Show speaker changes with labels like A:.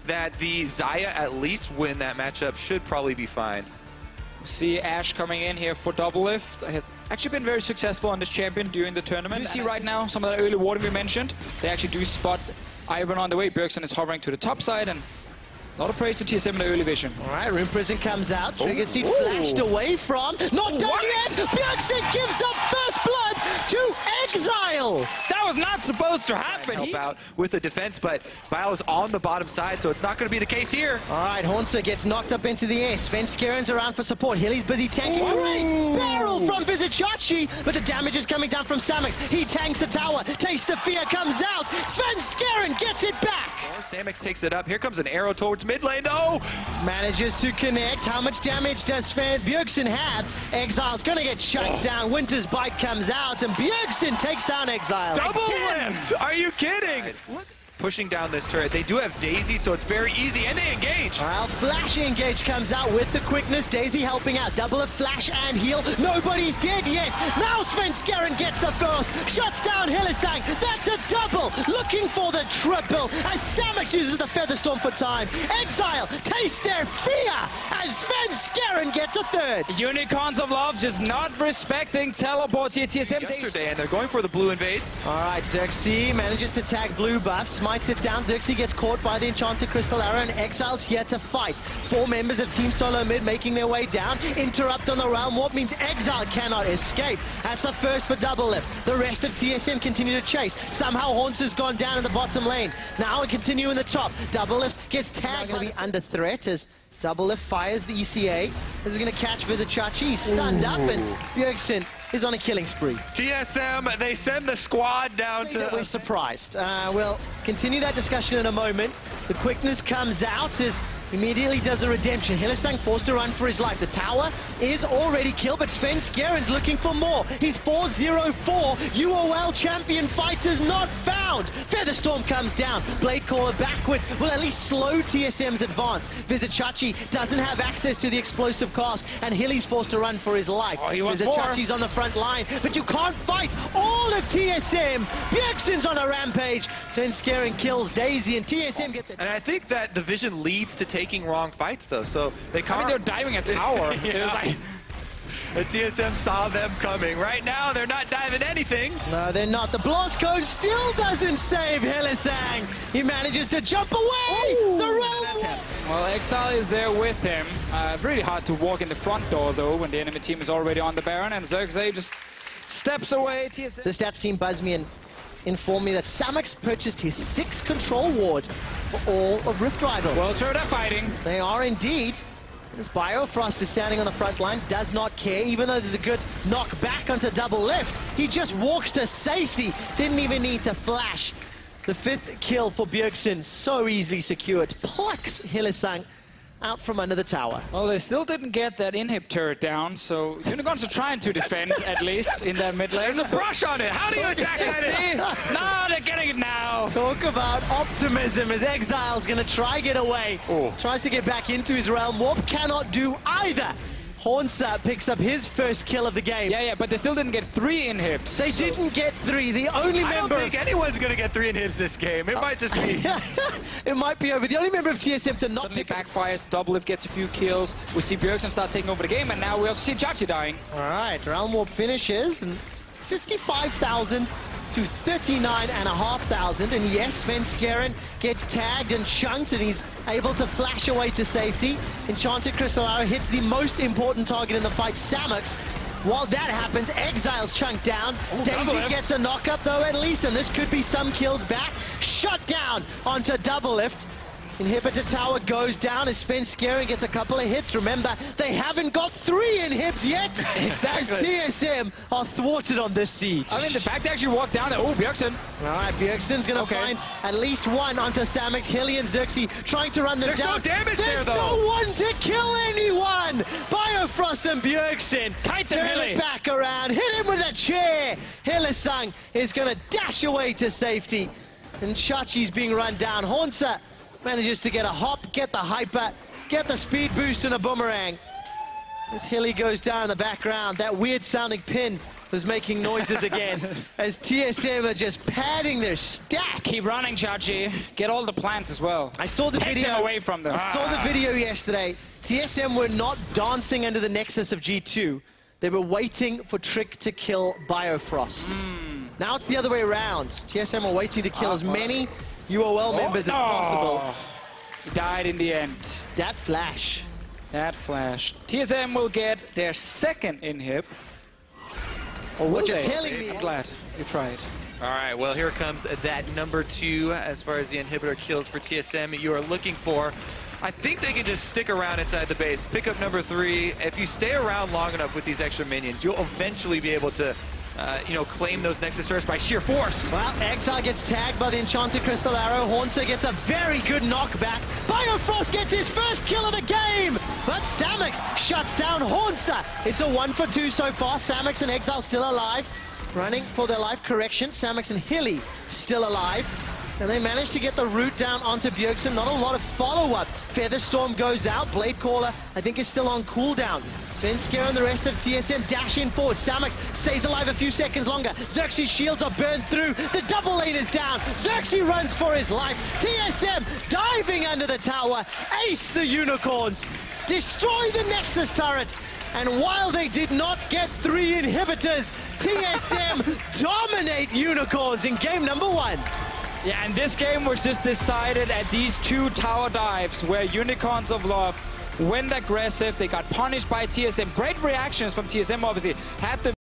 A: that the Xayah at least win that matchup should probably be fine.
B: See Ash coming in here for double lift. Has actually been very successful on this champion during the tournament. You see right now some of the early warding we mentioned. They actually do spot Ivan on the way. Bjergsen is hovering to the top side, and a lot of praise to TSM in the early vision.
C: All right, Rune Prison comes out. Trigger Seed flashed away from. Not done yet! Bjergsen gives up first blood to Exile!
B: That was not supposed to happen.
A: Help out with the defense, but Bio is on the bottom side, so it's not going to be the case here.
C: All right, Hornser gets knocked up into the air. Svenskaren's around for support. Hilly's busy tanking. Great barrel from Vizichachi, but the damage is coming down from Samix. He tanks the tower. Taste of Fear comes out. Svenskaren gets it back.
A: Samix takes it up. Here comes an arrow towards mid lane, though.
C: Manages to connect. How much damage does Bjergsen have? Exile's going to get shut down. Winter's Bite comes out, and Bjergsen takes down Exile.
A: Double lift! Are you kidding? Pushing down this turret. They do have Daisy, so it's very easy, and they engage.
C: Well, Flash Engage comes out with the quickness. Daisy helping out. Double a flash and heal. Nobody's dead yet. Now Svenskaren gets the first. Shuts down Hylissang. That's a double. Looking for the triple as Samix uses the Featherstorm for time. Exile taste their fear as Svenskaren gets a third.
B: Unicorns of Love just not respecting teleports here. TSM
A: yesterday, and they're going for the blue invade.
C: All right, Xerxes manages to tag blue buffs. Smites it down. Xerxes gets caught by the Enchanted Crystal Arrow, and Exile's here to fight. 4 members of Team Solomid making their way down. Interrupt on the Realm Warp means Exile cannot escape. That's a first for double lift. The rest of TSM continue to chase. Somehow Hornser's gone down in the bottom lane. Now we continue in the top. Double lift gets tagged. Going to be under threat as double lift fires the ECA. This is going to catch Vizichachi. He's stunned up, and Bjergsen is on a killing spree.
A: TSM, they send the squad down to...
C: We're surprised. We'll continue that discussion in a moment. The quickness comes out as immediately does a redemption. Hylissang forced to run for his life. The tower is already killed, but Svenskaren's looking for more. He's 4-0-4. UOL champion fighters not found. Featherstorm comes down. Blade Caller backwards will at least slow TSM's advance. Vizichachi doesn't have access to the explosive cast, and Hilly's forced to run for his life. Vizichachi's on the front line, but you can't fight all of TSM. Bjergsen's on a rampage. Svenskaren kills Daisy, and TSM get the...
A: And I think that the vision leads to taking wrong fights, though. So they come.
B: I mean, they're diving a tower.
A: Yeah. The TSM saw them coming. Right now, they're not diving anything.
C: No, they're not. The blast code still doesn't save Hylissang. He manages to jump away.
B: Ooh.
C: The realm.
B: Well, Exile is there with him. Really hard to walk in the front door, though, when the enemy team is already on the Baron, and Xerxes just steps away. TSM.
C: The stats team buzz me and inform me that Samix purchased his 6th control ward for all of Rift Rival.
B: Well, sure, they're fighting.
C: They are indeed. This Biofrost is standing on the front line, does not care, even though there's a good knock back onto double lift. He just walks to safety, didn't even need to flash. The 5th kill for Bjergsen, so easily secured. Plucks Hylissang out from under the tower.
B: Well, they still didn't get that inhib turret down, so Unicorns are trying to defend, at least, in that mid lane.
A: There's a brush on it. How do you attack that?
B: No, they're getting it now.
C: Talk about optimism as Exile's going to try get away. Tries to get back into his Realm Warp, cannot do either. Hornser picks up his first kill of the game.
B: Yeah, but they still didn't get 3 inhibs.
C: They didn't get 3. The only member...
A: I don't think anyone's going to get 3 inhibs this game. It might just be...
C: It might be over. The only member of TSM to not
B: suddenly
C: pick
B: backfires, double lift gets a few kills. We see Bjergsen start taking over the game, and now we also see Chachi dying.
C: All right, Realm Warp finishes, and 55,000 to 39,500, and yes, Svenskaren gets tagged and chunked, and he's able to flash away to safety. Enchanted Crystal Arrow hits the most important target in the fight, Samix. While that happens, Exile's chunked down. Daisy gets a knock-up, though, at least, and this could be some kills back. Shut down onto double lift. Inhibitor tower goes down as Svenskaren gets a couple of hits. Remember, they haven't got 3 inhibs yet.
B: Exactly.
C: As TSM are thwarted on this siege.
B: I mean, the fact they actually walked down there. Oh, Bjergsen.
C: All right, Bjergsen's going to find at least one onto Samix. Hilly and Xerxes trying to run them down.
A: There's no damage there, though.
C: There's no one to kill anyone. Biofrost and Bjergsen turn it back around. Hit him with a chair. Hylissang is going to dash away to safety. And Chachi's being run down. Hornser manages to get a hop, get the hyper, get the speed boost and a boomerang. As Hilly goes down in the background, that weird sounding pin was making noises again as TSM are just padding their stats.
B: Keep running, Chachi. Get all the plants as well.
C: I saw the
B: Take
C: video.
B: them away from them.
C: I saw the video yesterday. TSM were not dancing under the nexus of G2. They were waiting for Trick to kill Biofrost. Now it's the other way around. TSM are waiting to kill as many UOL members as possible.
B: He died in the end.
C: That flash.
B: That flash. TSM will get their second inhib. Or
C: What
B: will
C: you're
B: they?
C: telling me.
B: I'm glad you tried.
A: All right, well, here comes that number 2 as far as the inhibitor kills for TSM. You are looking for, I think they can just stick around inside the base, pick up number 3. If you stay around long enough with these extra minions, you'll eventually be able to, claim those Nexus turrets by sheer force.
C: Well, Exile gets tagged by the Enchanted Crystal Arrow. Hornser gets a very good knockback. Biofrost gets his first kill of the game, but Samix shuts down Hornser. It's a 1-for-2 so far. Samix and Exile still alive. Running for their life correction. Samix and Hilly still alive. And they managed to get the root down onto Bjergsen. Not a lot of follow-up. Featherstorm goes out. Blade Caller, I think, is still on cooldown. Svenskjer and the rest of TSM dash in forward. Samix stays alive a few seconds longer. Xerxes' shields are burned through. The double lane is down. Xerxes runs for his life. TSM diving under the tower. Ace the Unicorns. Destroy the Nexus turrets. And while they did not get 3 inhibitors, TSM dominate Unicorns in game number 1.
B: Yeah, and this game was just decided at these 2 tower dives where Unicorns of Love went aggressive. They got punished by TSM. Great reactions from TSM, obviously. Had the